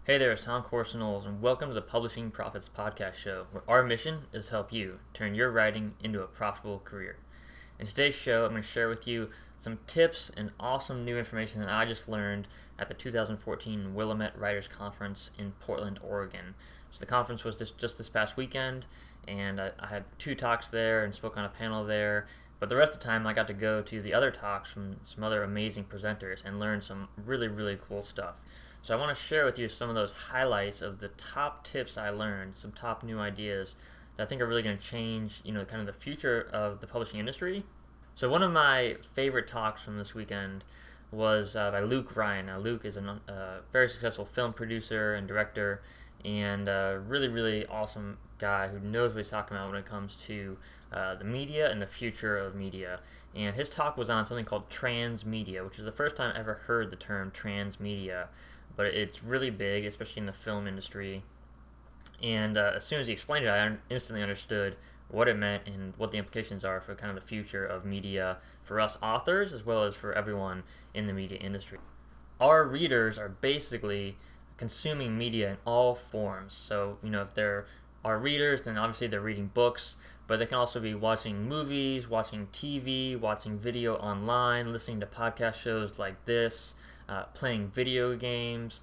Hey there, it's Tom Corson-Knowles, and welcome to the Publishing Profits Podcast Show, where our mission is to help you turn your writing into a profitable career. In today's show, I'm going to share with you some tips and awesome new information that I just learned at the 2014 Willamette Writers Conference in Portland, Oregon. So the conference was just this past weekend, and I had 2 talks there and spoke on a panel there. But the rest of the time, I got to go to the other talks from some other amazing presenters and learn some really cool stuff. So I want to share with you some of those highlights of the top tips I learned, some top new ideas that I think are really going to change, kind of the future of the publishing industry. So one of my favorite talks from this weekend was by Luke Ryan. Now, Luke is a very successful film producer and director, and a really awesome guy who knows what he's talking about when it comes to the media and the future of media. And his talk was on something called Transmedia, which is the first time I ever heard the term transmedia, but it's really big, especially in the film industry. And as soon as he explained it, I instantly understood what it meant and what the implications are for kind of the future of media for us authors as well as for everyone in the media industry. Our readers are basically consuming media in all forms. So, if they're our readers, then obviously they're reading books, but they can also be watching movies, watching TV, watching video online, listening to podcast shows like this, playing video games,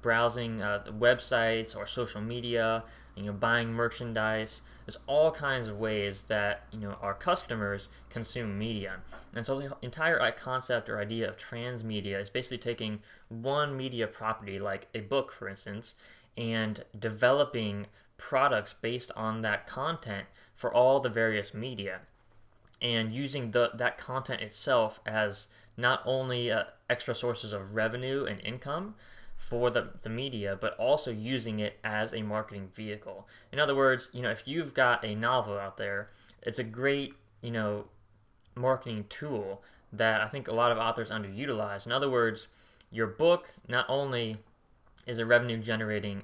browsing the websites or social media, buying merchandise. There's all kinds of ways that our customers consume media. And so the entire concept or idea of transmedia is basically taking one media property, like a book, for instance, and developing products based on that content for all the various media, and using that content itself as not only extra sources of revenue and income for the media, but also using it as a marketing vehicle. In other words, if you've got a novel out there, it's a great, marketing tool that I think a lot of authors underutilize. In other words, your book not only is a revenue generating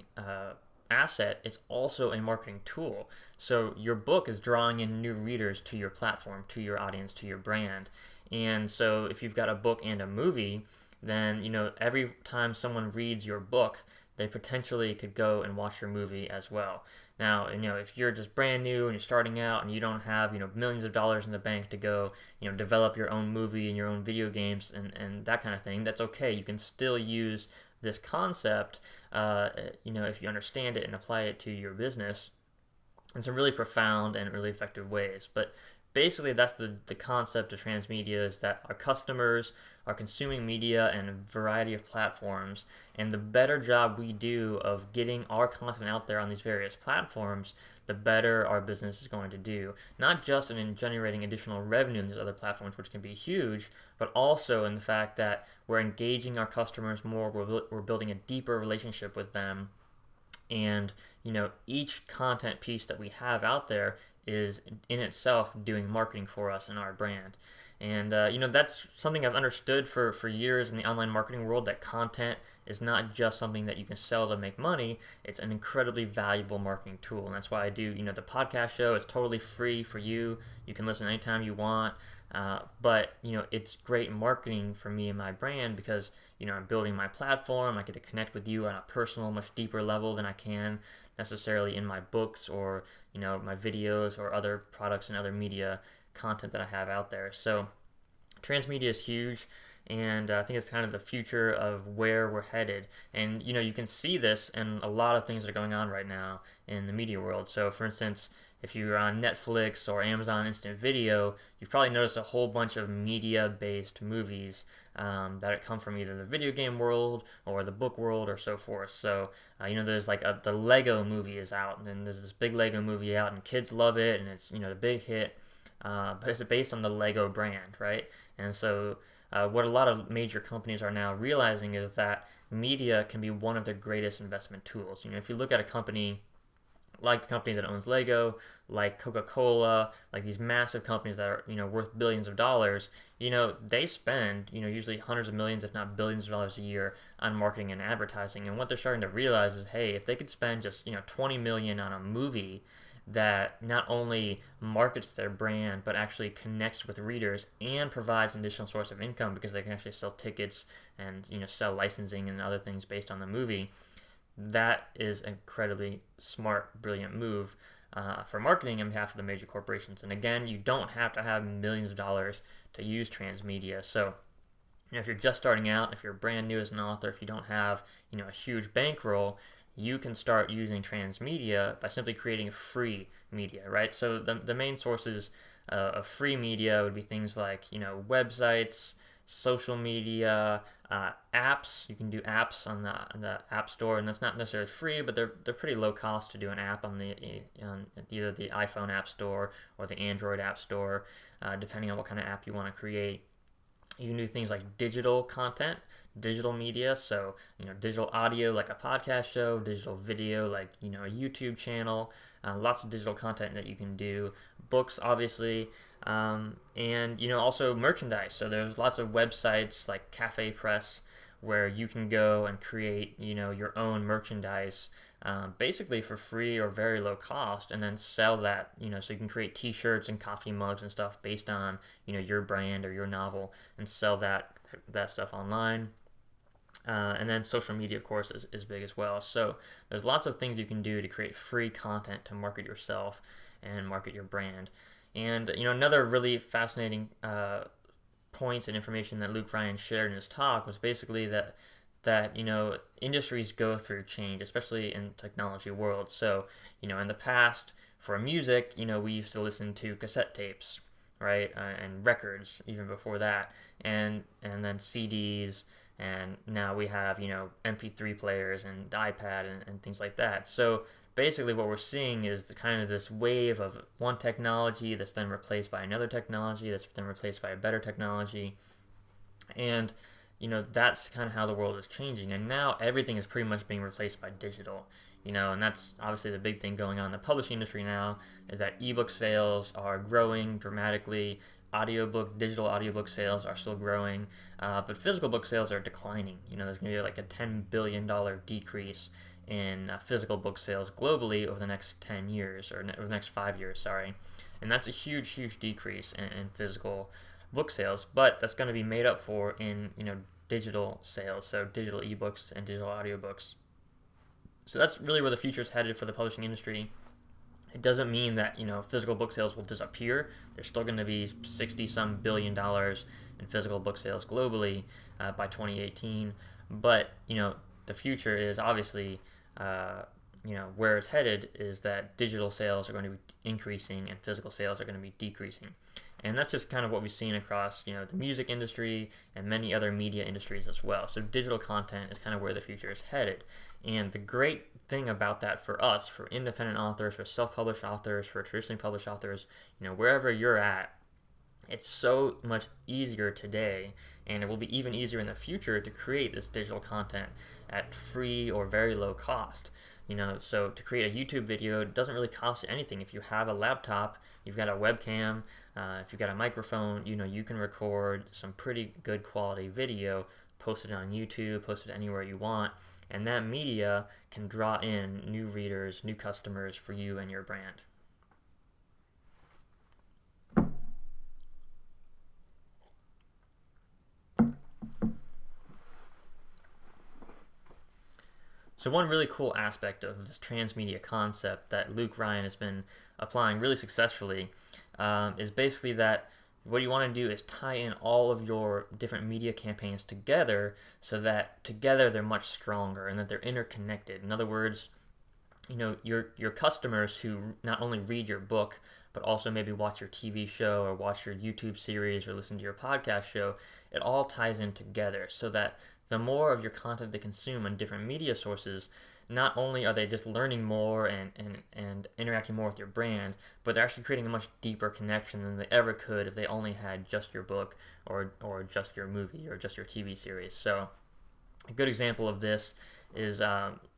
asset, it's also a marketing tool. So your book is drawing in new readers to your platform, to your audience, to your brand. And so if you've got a book and a movie, then every time someone reads your book, they potentially could go and watch your movie as well. Now, if you're just brand new and you're starting out and you don't have millions of dollars in the bank to go develop your own movie and your own video games and that kind of thing, that's okay. You can still use this concept, if you understand it and apply it to your business in some really profound and really effective ways. But basically, that's the concept of transmedia, is that our customers are consuming media in a variety of platforms, and the better job we do of getting our content out there on these various platforms, the better our business is going to do. Not just in generating additional revenue in these other platforms, which can be huge, but also in the fact that we're engaging our customers more, we're building a deeper relationship with them, and each content piece that we have out there is in itself doing marketing for us and our brand. And that's something I've understood for years in the online marketing world, that content is not just something that you can sell to make money. It's an incredibly valuable marketing tool, and that's why I do the podcast show is totally free for you. You can listen anytime you want. But it's great marketing for me and my brand, because I'm building my platform. I get to connect with you on a personal, much deeper level than I can necessarily in my books or my videos or other products and other media content that I have out there. So transmedia is huge, and I think it's kind of the future of where we're headed. And you can see this in a lot of things that are going on right now in the media world. So for instance, if you're on Netflix or Amazon Instant Video, you've probably noticed a whole bunch of media-based movies that come from either the video game world or the book world or so forth. So, there's like the Lego movie is out, and there's this big Lego movie out, and kids love it, and it's, a big hit. But it's based on the Lego brand, right? And so what a lot of major companies are now realizing is that media can be one of their greatest investment tools. If you look at a company like the company that owns Lego, like Coca-Cola, like these massive companies that are worth billions of dollars, they spend usually hundreds of millions, if not billions of dollars a year on marketing and advertising. And what they're starting to realize is, hey, if they could spend just 20 million on a movie that not only markets their brand but actually connects with readers and provides an additional source of income because they can actually sell tickets and sell licensing and other things based on the movie, that is an incredibly smart, brilliant move for marketing on behalf of the major corporations. And again, you don't have to have millions of dollars to use Transmedia. So, if you're just starting out, if you're brand new as an author, if you don't have, a huge bankroll, you can start using Transmedia by simply creating free media, right? So the main sources of free media would be things like, websites, social media, apps. You can do apps on the App Store, and that's not necessarily free, but they're pretty low cost to do an app on either the iPhone App Store or the Android App Store, depending on what kind of app you want to create. You can do things like digital content, digital media, so digital audio like a podcast show, digital video like a YouTube channel, lots of digital content that you can do. Books, obviously, and also merchandise. So there's lots of websites like Cafe Press where you can go and create your own merchandise, basically for free or very low cost, and then sell that, so you can create t-shirts and coffee mugs and stuff based on your brand or your novel, and sell that stuff online. And then social media, of course, is big as well. So there's lots of things you can do to create free content to market yourself and market your brand. And another really fascinating points and information that Luke Ryan shared in his talk was basically that industries go through change, especially in technology world. So in the past, for music, we used to listen to cassette tapes, right, and records even before that, and then CDs, and now we have MP3 players and the iPad and things like that. So basically what we're seeing is kind of this wave of one technology that's then replaced by another technology that's then replaced by a better technology, and that's kind of how the world is changing. And now everything is pretty much being replaced by digital, and that's obviously the big thing going on in the publishing industry now, is that ebook sales are growing dramatically. Digital audiobook sales are still growing, but physical book sales are declining. There's going to be like a $10 billion decrease in physical book sales globally over the next 10 years, or over the next 5 years, sorry. And that's a huge, huge decrease in physical book sales, but that's going to be made up for in, digital sales, so digital ebooks and digital audiobooks. So that's really where the future is headed for the publishing industry. It doesn't mean that physical book sales will disappear. There's still going to be $60-some billion in physical book sales globally by 2018. But the future is obviously where it's headed is that digital sales are going to be increasing and physical sales are going to be decreasing. And that's just kind of what we've seen across the music industry and many other media industries as well. So digital content is kind of where the future is headed. And the great thing about that for us, for independent authors, for self-published authors, for traditionally published authors, wherever you're at, it's so much easier today, and it will be even easier in the future to create this digital content at free or very low cost. So to create a YouTube video, it doesn't really cost you anything. If you have a laptop, you've got a webcam, if you've got a microphone, you can record some pretty good quality video, post it on YouTube, post it anywhere you want, and that media can draw in new readers, new customers for you and your brand. So one really cool aspect of this transmedia concept that Luke Ryan has been applying really successfully is basically that what you want to do is tie in all of your different media campaigns together so that together they're much stronger and that they're interconnected. In other words, your customers who not only read your book but also maybe watch your TV show or watch your YouTube series or listen to your podcast show, it all ties in together so that the more of your content they consume on different media sources, not only are they just learning more and interacting more with your brand, but they're actually creating a much deeper connection than they ever could if they only had just your book or just your movie or just your TV series. So a good example of this is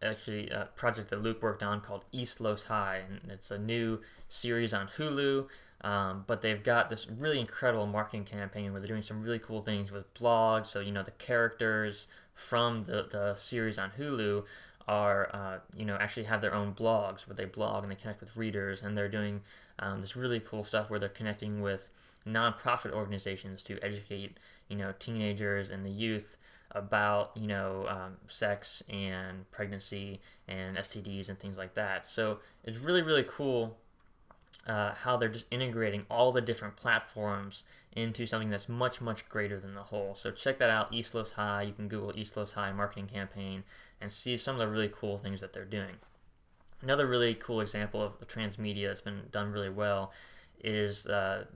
actually a project that Luke worked on called East Los High, and it's a new series on Hulu, but they've got this really incredible marketing campaign where they're doing some really cool things with blogs. So the characters from the series on Hulu are actually have their own blogs where they blog and they connect with readers, and they're doing this really cool stuff where they're connecting with nonprofit organizations to educate teenagers and the youth about, sex and pregnancy and STDs and things like that. So it's really, really cool how they're just integrating all the different platforms into something that's much, much greater than the whole. So check that out, East Los High. You can Google East Los High marketing campaign and see some of the really cool things that they're doing. Another really cool example of Transmedia that's been done really well is the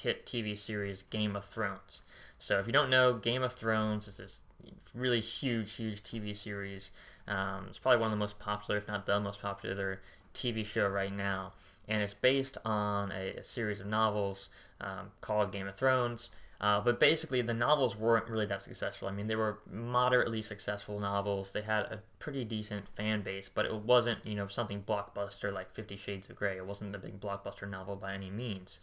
hit TV series Game of Thrones. So if you don't know, Game of Thrones is this really huge TV series. It's probably one of the most popular, if not the most popular TV show right now, and it's based on a series of novels called Game of Thrones. But basically, the novels weren't really that successful. I mean, they were moderately successful novels. They had a pretty decent fan base, but it wasn't, something blockbuster like 50 Shades of Grey. It wasn't the big blockbuster novel by any means.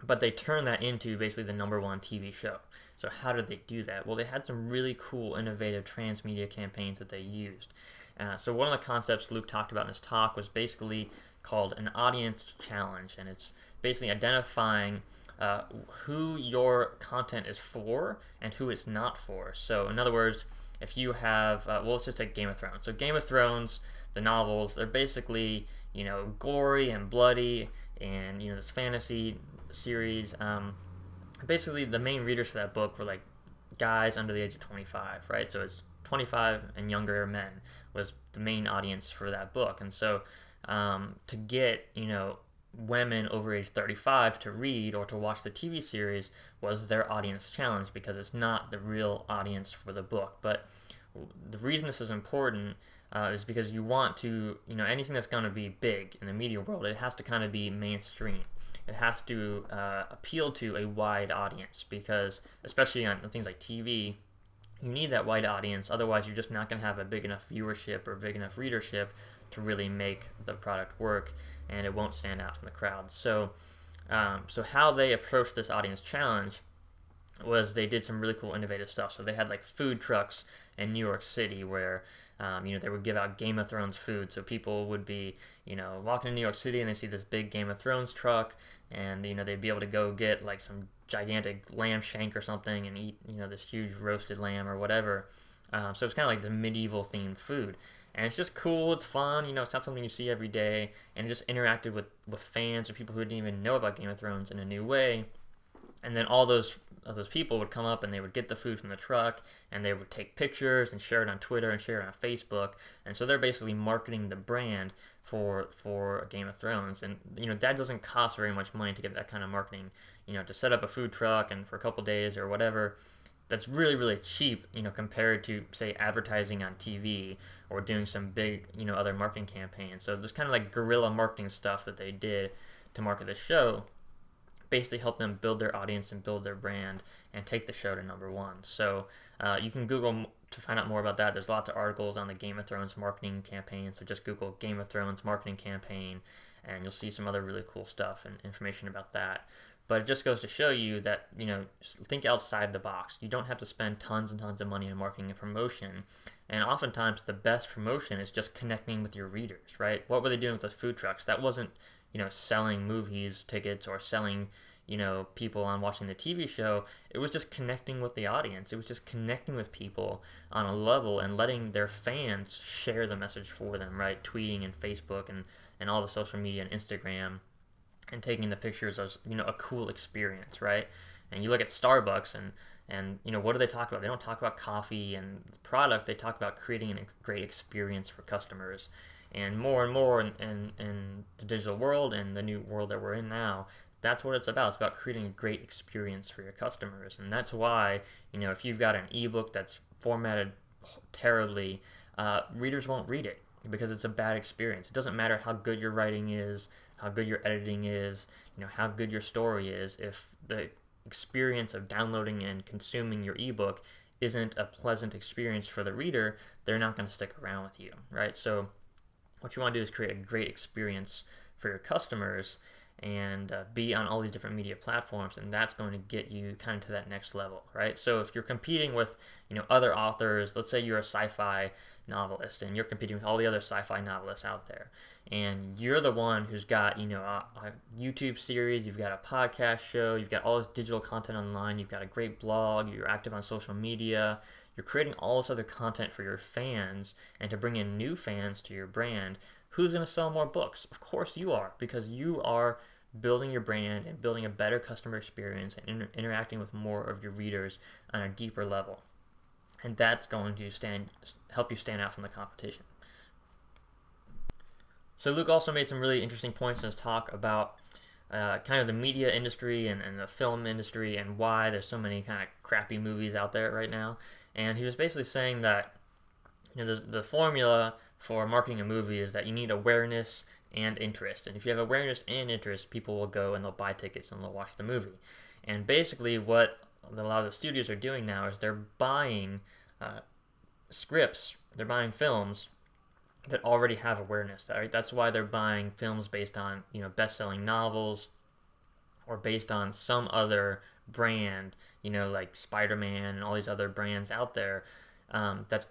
But they turned that into basically the #1 TV show. So how did they do that? Well, they had some really cool, innovative transmedia campaigns that they used. So one of the concepts Luke talked about in his talk was basically called an audience challenge, and it's basically identifying who your content is for and who it's not for. So in other words, if you have, let's just take Game of Thrones. So Game of Thrones, the novels, they're basically, gory and bloody, and, this fantasy series. Basically, the main readers for that book were like guys under the age of 25, right? So it's 25 and younger men was the main audience for that book. And so to get, women over age 35 to read or to watch the TV series was their audience challenge, because it's not the real audience for the book. But the reason this is important is because you want to, anything that's going to be big in the media world, it has to kind of be mainstream. It has to appeal to a wide audience, because especially on things like TV, you need that wide audience. Otherwise, you're just not going to have a big enough viewership or big enough readership to really make the product work, and it won't stand out from the crowd. So how they approached this audience challenge was they did some really cool innovative stuff. So they had like food trucks in New York City where they would give out Game of Thrones food. So people would be walking in New York City and they see this big Game of Thrones truck, and they'd be able to go get like some gigantic lamb shank or something and eat this huge roasted lamb or whatever. So it's kind of like the medieval themed food. And it's just cool, it's fun, it's not something you see every day, and it just interacted with fans or people who didn't even know about Game of Thrones in a new way. And then all those people would come up and they would get the food from the truck, and they would take pictures and share it on Twitter and share it on Facebook. And so they're basically marketing the brand for Game of Thrones. And that doesn't cost very much money to get that kind of marketing, to set up a food truck and for a couple days or whatever. That's really, really cheap, compared to, say, advertising on TV or doing some big, other marketing campaigns. So there's kind of like guerrilla marketing stuff that they did to market the show, basically help them build their audience and build their brand and take the show to #1. So you can Google to find out more about that. There's lots of articles on the Game of Thrones marketing campaign. So just Google Game of Thrones marketing campaign, and you'll see some other really cool stuff and information about that. But it just goes to show you that, think outside the box. You don't have to spend tons and tons of money on marketing and promotion. And oftentimes the best promotion is just connecting with your readers, right? What were they doing with those food trucks? That wasn't, selling movies tickets or selling, people on watching the TV show. It was just connecting with the audience. It was just connecting with people on a level and letting their fans share the message for them, right? Tweeting and Facebook and all the social media and Instagram, and taking the pictures as a cool experience, right? And you look at Starbucks and what do they talk about? They don't talk about coffee and the product. They talk about creating a great experience for customers. And more in the digital world and the new world that we're in now, that's what it's about. It's about creating a great experience for your customers. And that's why, if you've got an ebook that's formatted terribly, readers won't read it because it's a bad experience. It doesn't matter how good your writing is, how good your editing is, how good your story is. If the experience of downloading and consuming your ebook isn't a pleasant experience for the reader, they're not going to stick around with you, right? So what you want to do is create a great experience for your customers and be on all these different media platforms, and that's going to get you kind of to that next level, right? So if you're competing with other authors, let's say you're a sci-fi novelist, and you're competing with all the other sci-fi novelists out there, and you're the one who's got, a YouTube series, you've got a podcast show, you've got all this digital content online, you've got a great blog, you're active on social media, you're creating all this other content for your fans and to bring in new fans to your brand. Who's going to sell more books? Of course you are, because you are building your brand and building a better customer experience and interacting with more of your readers on a deeper level. And that's going to help you stand out from the competition. So Luke also made some really interesting points in his talk about kind of the media industry and the film industry and why there's so many kind of crappy movies out there right now. And he was basically saying that the formula for marketing a movie is that you need awareness and interest. And if you have awareness and interest, people will go and they'll buy tickets and they'll watch the movie. And basically what a lot of the studios are doing now is they're buying scripts, they're buying films that already have awareness. Right? That's why they're buying films based on best-selling novels or based on some other brand, like Spider-Man and all these other brands out there that's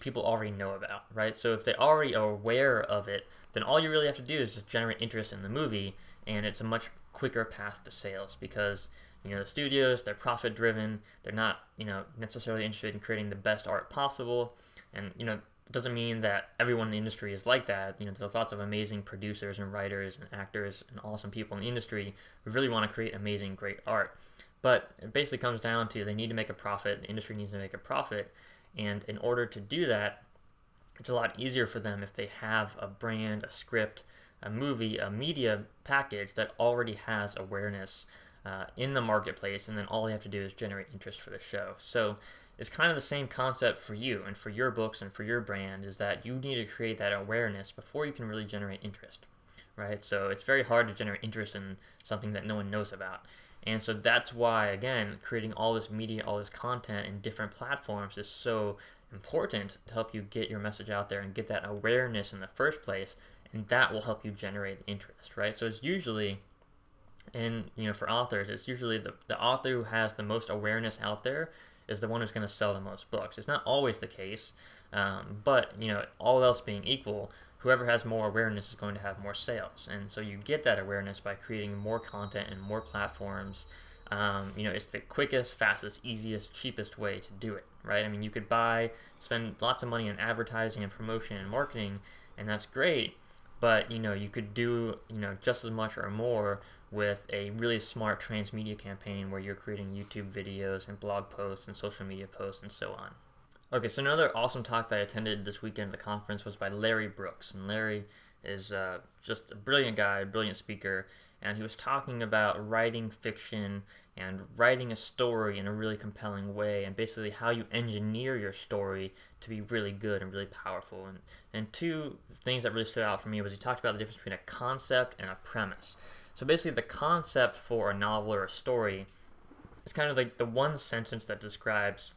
people already know about, right? So if they already are aware of it, then all you really have to do is just generate interest in the movie, and it's a much quicker path to sales because the studios, they're profit driven, they're not necessarily interested in creating the best art possible, and it doesn't mean that everyone in the industry is like that. There's lots of amazing producers and writers and actors and awesome people in the industry who really want to create amazing, great art. But it basically comes down to they need to make a profit, the industry needs to make a profit, and in order to do that, it's a lot easier for them if they have a brand, a script, a movie, a media package that already has awareness in the marketplace, and then all they have to do is generate interest for the show. So it's kind of the same concept for you and for your books and for your brand, is that you need to create that awareness before you can really generate interest, right? So it's very hard to generate interest in something that no one knows about. And so that's why, again, creating all this media, all this content in different platforms is so important to help you get your message out there and get that awareness in the first place, and that will help you generate interest, right? So it's usually, for authors, it's usually the author who has the most awareness out there is the one who's going to sell the most books. It's not always the case, but all else being equal, whoever has more awareness is going to have more sales. And so you get that awareness by creating more content and more platforms. It's the quickest, fastest, easiest, cheapest way to do it, right? I mean, you could spend lots of money on advertising and promotion and marketing, and that's great, but you could do just as much or more with a really smart transmedia campaign where you're creating YouTube videos and blog posts and social media posts and so on. Okay, so another awesome talk that I attended this weekend at the conference was by Larry Brooks, and Larry is just a brilliant guy, brilliant speaker, and he was talking about writing fiction and writing a story in a really compelling way, and basically how you engineer your story to be really good and really powerful. And two things that really stood out for me was he talked about the difference between a concept and a premise. So basically the concept for a novel or a story is kind of like the one sentence that describes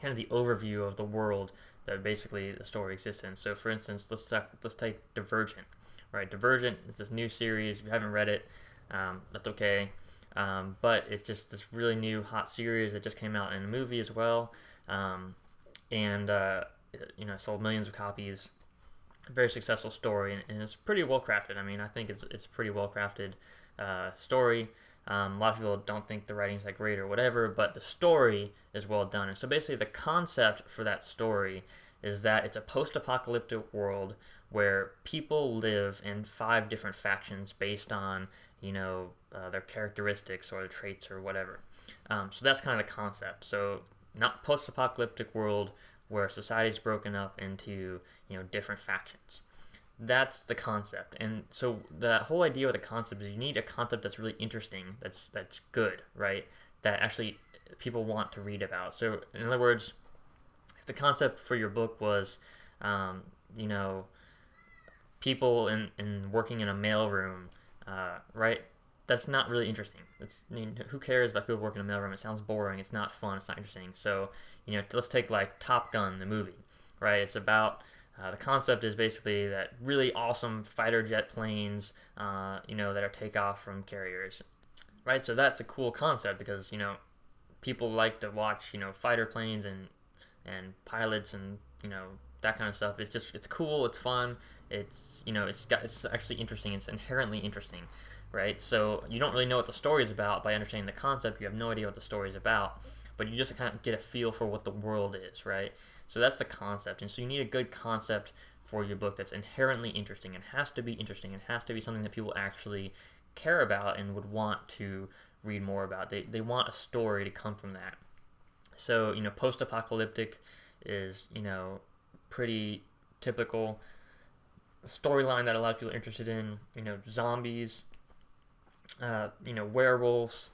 kind of the overview of the world that basically the story exists in. So for instance, let's take Divergent, right? Divergent is this new series. If you haven't read it, that's okay. But it's just this really new hot series that just came out in a movie as well. Sold millions of copies. Very successful story, and it's pretty well crafted. I mean, I think it's a pretty well crafted story. A lot of people don't think the writing's that great or whatever, but the story is well done. And so basically the concept for that story is that it's a post-apocalyptic world where people live in 5 different factions based on, their characteristics or their traits or whatever. So that's kind of the concept. So not post-apocalyptic world where society's broken up into, different factions. That's the concept. And so the whole idea with the concept is you need a concept that's really interesting, that's good, right? That actually people want to read about. So in other words, if the concept for your book was, people in working in a mailroom, right? That's not really interesting. Who cares about people working in a mailroom? It sounds boring. It's not fun. It's not interesting. So, let's take like Top Gun, the movie, right? It's about the concept is basically that really awesome fighter jet planes, that are takeoff from carriers, right? So that's a cool concept because, people like to watch, fighter planes and pilots and, that kind of stuff. It's cool, it's fun, it's actually interesting. It's inherently interesting, right? So you don't really know what the story is about by understanding the concept. You have no idea what the story is about, but you just kind of get a feel for what the world is, right? So that's the concept, and so you need a good concept for your book that's inherently interesting. It has to be interesting. It has to be something that people actually care about and would want to read more about. They want a story to come from that. So, post-apocalyptic is, pretty typical storyline that a lot of people are interested in. Zombies, werewolves,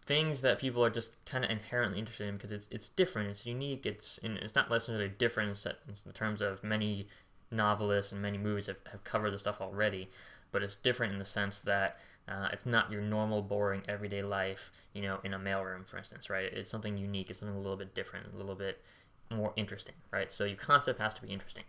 things that people are just kind of inherently interested in because it's different, it's unique, it's not necessarily different in terms of many novelists and many movies have covered the stuff already, but it's different in the sense that it's not your normal, boring, everyday life, in a mailroom, for instance, right? It's something unique, it's something a little bit different, a little bit more interesting, right? So your concept has to be interesting.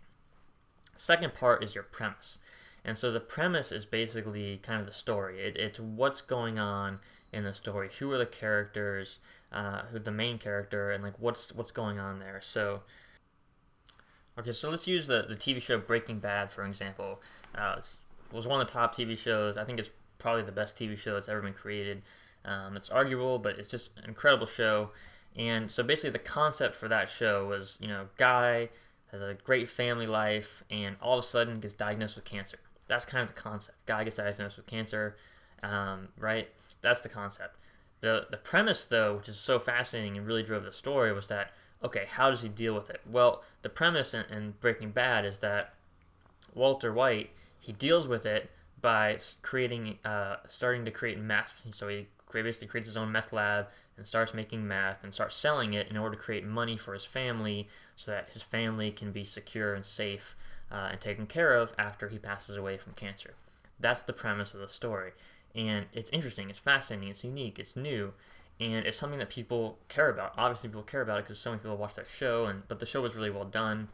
Second part is your premise. And so the premise is basically kind of the story. It's what's going on in the story. Who are the characters? Who's the main character? And what's going on there? So, okay, so let's use the TV show Breaking Bad, for example. It was one of the top TV shows. I think it's probably the best TV show that's ever been created. It's arguable, but it's just an incredible show. And so basically the concept for that show was, guy has a great family life and all of a sudden gets diagnosed with cancer. That's kind of the concept. Guy gets diagnosed with cancer, right? That's the concept. The premise, though, which is so fascinating and really drove the story, was that, okay, how does he deal with it? Well, the premise in Breaking Bad is that Walter White, he deals with it by starting to create meth. So he basically creates his own meth lab and starts making meth and starts selling it in order to create money for his family so that his family can be secure and safe and taken care of after he passes away from cancer. That's the premise of the story. And it's interesting, it's fascinating, it's unique, it's new, and it's something that people care about. Obviously, people care about it because so many people watch that show, but the show was really well done.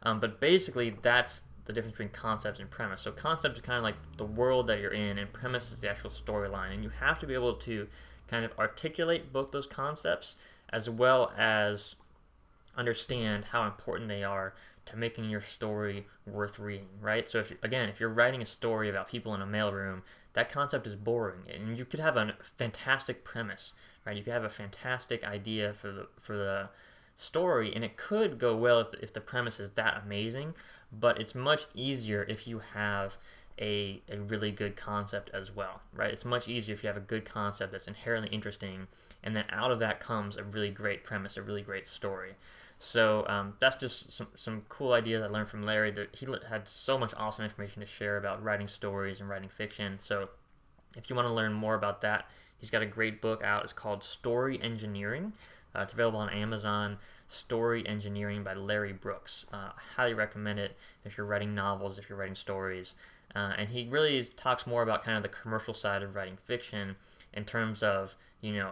But basically, that's the difference between concept and premise. So concept is kind of like the world that you're in, and premise is the actual storyline. And you have to be able to kind of articulate both those concepts as well as understand how important they are to making your story worth reading, right? So if you're writing a story about people in a mailroom, that concept is boring, and you could have a fantastic premise, right? You could have a fantastic idea for the story, and it could go well if the premise is that amazing, but it's much easier if you have a really good concept as well, right? It's much easier if you have a good concept that's inherently interesting, and then out of that comes a really great premise, a really great story. So that's just some cool ideas I learned from Larry. He had so much awesome information to share about writing stories and writing fiction. So if you want to learn more about that, he's got a great book out. It's called Story Engineering. It's available on Amazon. Story Engineering by Larry Brooks. I highly recommend it if you're writing novels, if you're writing stories. And he really talks more about kind of the commercial side of writing fiction in terms of,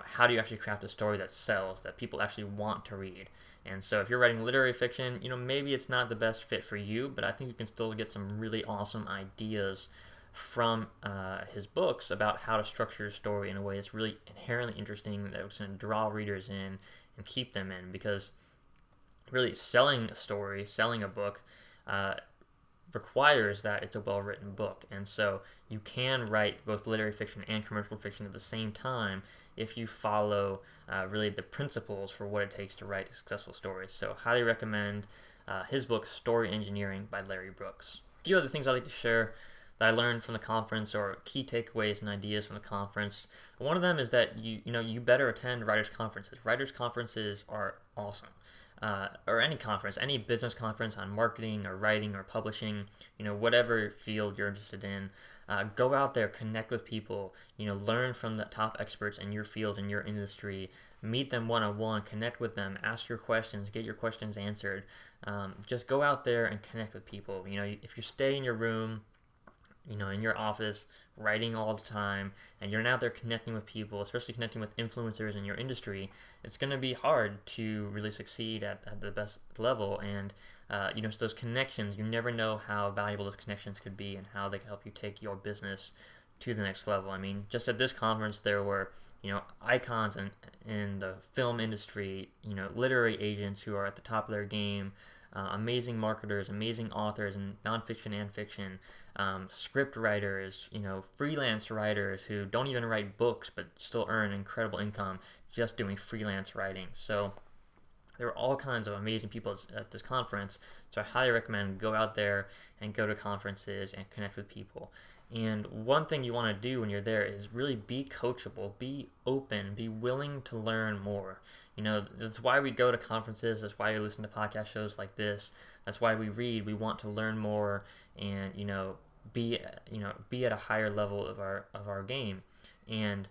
how do you actually craft a story that sells, that people actually want to read. And so if you're writing literary fiction, maybe it's not the best fit for you, but I think you can still get some really awesome ideas from his books about how to structure your story in a way that's really inherently interesting, that's going to draw readers in and keep them in, because really selling a story, selling a book, requires that it's a well-written book. And so you can write both literary fiction and commercial fiction at the same time if you follow really the principles for what it takes to write successful stories. So highly recommend his book, Story Engineering by Larry Brooks. A few other things I'd like to share that I learned from the conference, or key takeaways and ideas from the conference. One of them is that you better attend writers' conferences. Writers' conferences are awesome. Or any conference, any business conference on marketing or writing or publishing, whatever field you're interested in, go out there, connect with people, learn from the top experts in your field, in your industry, meet them one-on-one, connect with them, ask your questions, get your questions answered. Just go out there and connect with people. If you stay in your room, in your office, writing all the time, and you're not there connecting with people, especially connecting with influencers in your industry, it's going to be hard to really succeed at the best level. And, it's those connections, you never know how valuable those connections could be and how they can help you take your business to the next level. I mean, just at this conference, there were, icons in the film industry, literary agents who are at the top of their game, amazing marketers, amazing authors, and nonfiction and fiction, script writers, freelance writers who don't even write books but still earn incredible income just doing freelance writing. So there are all kinds of amazing people at this conference, so I highly recommend go out there and go to conferences and connect with people. And one thing you want to do when you're there is really be coachable, be open, be willing to learn more. That's why we go to conferences. That's why we listen to podcast shows like this. That's why we read. We want to learn more and be at a higher level of our game. And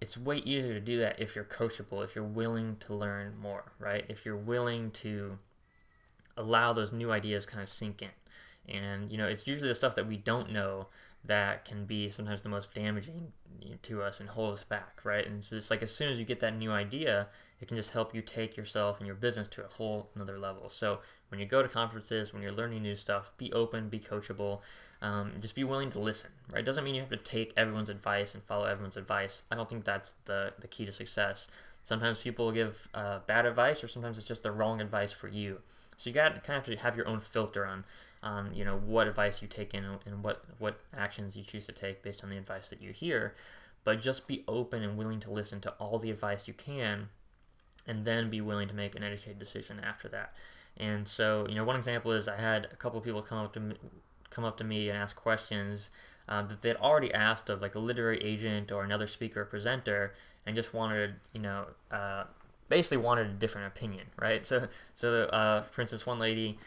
it's way easier to do that if you're coachable, if you're willing to learn more, right? If you're willing to allow those new ideas kind of sink in. And, it's usually the stuff that we don't know that can be sometimes the most damaging to us and hold us back, right? And so it's like as soon as you get that new idea, it can just help you take yourself and your business to a whole another level. So when you go to conferences, when you're learning new stuff, be open, be coachable, just be willing to listen, right? It doesn't mean you have to take everyone's advice and follow everyone's advice. I don't think that's the key to success. Sometimes people give bad advice, or sometimes it's just the wrong advice for you. So you got to kind of have your own filter on what advice you take in and what actions you choose to take based on the advice that you hear. But just be open and willing to listen to all the advice you can, and then be willing to make an educated decision after that. And so, one example is I had a couple of people come up to me and ask questions that they had already asked of like a literary agent or another speaker or presenter, and just wanted, basically wanted a different opinion, right? So for instance, one lady,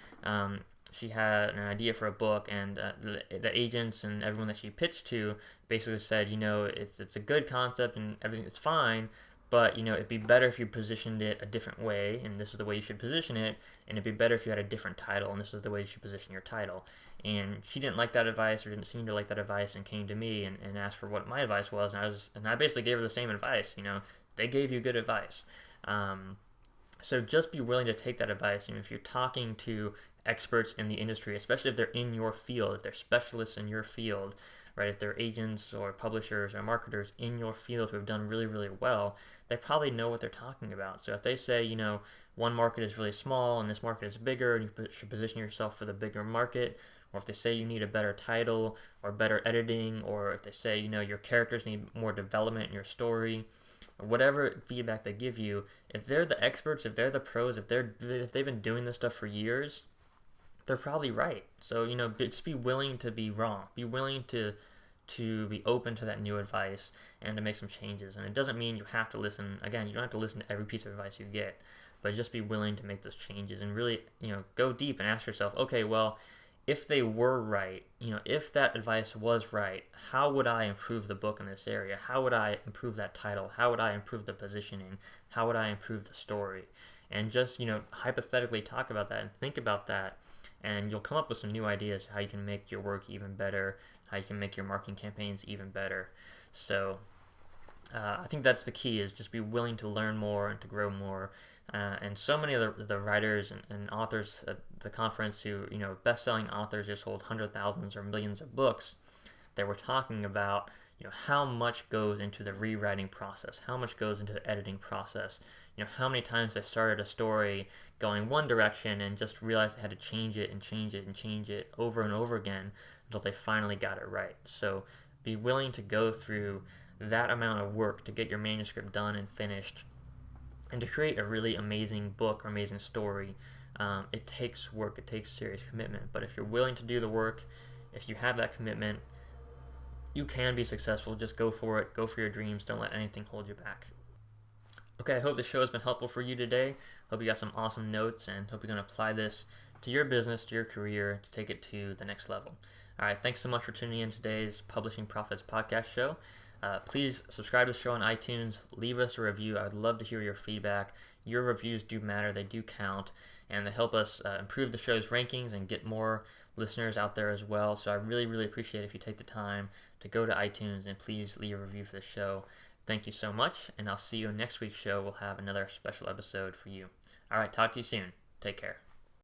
she had an idea for a book, and the agents and everyone that she pitched to basically said, it's a good concept and everything is fine, but it'd be better if you positioned it a different way, and this is the way you should position it, and it'd be better if you had a different title, and this is the way you should position your title. And she didn't like that advice, or didn't seem to like that advice, and came to me and asked for what my advice was, and I basically gave her the same advice. They gave you good advice. So just be willing to take that advice. If you're talking to experts in the industry, especially if they're in your field, if they're specialists in your field, right? If they're agents or publishers or marketers in your field who have done really, really well, they probably know what they're talking about. So if they say, one market is really small and this market is bigger, and you should position yourself for the bigger market, or if they say you need a better title or better editing, or if they say, your characters need more development in your story, whatever feedback they give you, if they're the experts, if they're the pros, if they've been doing this stuff for years, they're probably right. So just be willing to be wrong. Be willing to be open to that new advice and to make some changes. And it doesn't mean you have to listen. Again, you don't have to listen to every piece of advice you get, but just be willing to make those changes and really go deep and ask yourself, okay, well, if they were right, if that advice was right, how would I improve the book in this area? How would I improve that title? How would I improve the positioning? How would I improve the story? And just, hypothetically talk about that and think about that, and you'll come up with some new ideas how you can make your work even better, how you can make your marketing campaigns even better. So I think that's the key, is just be willing to learn more and to grow more. And so many of the writers and authors at the conference who, best-selling authors who sold hundreds of thousands or millions of books, they were talking about, how much goes into the rewriting process, how much goes into the editing process, how many times they started a story going one direction and just realized they had to change it and change it and change it over and over again until they finally got it right. So be willing to go through that amount of work to get your manuscript done and finished, and to create a really amazing book or amazing story. It takes work, it takes serious commitment, but if you're willing to do the work, if you have that commitment, you can be successful. Just go for it, go for your dreams, don't let anything hold you back. Okay, I hope the show has been helpful for you today. Hope you got some awesome notes, and hope you're going to apply this to your business, to your career, to take it to the next level. All right, thanks so much for tuning in to today's Publishing Profits podcast show. Please subscribe to the show on iTunes, leave us a review. I would love to hear your feedback. Your reviews do matter, they do count, and they help us improve the show's rankings and get more listeners out there as well. So I really, really appreciate it if you take the time to go to iTunes and please leave a review for the show. Thank you so much, and I'll see you in next week's show. We'll have another special episode for you. All right, talk to you soon. Take care.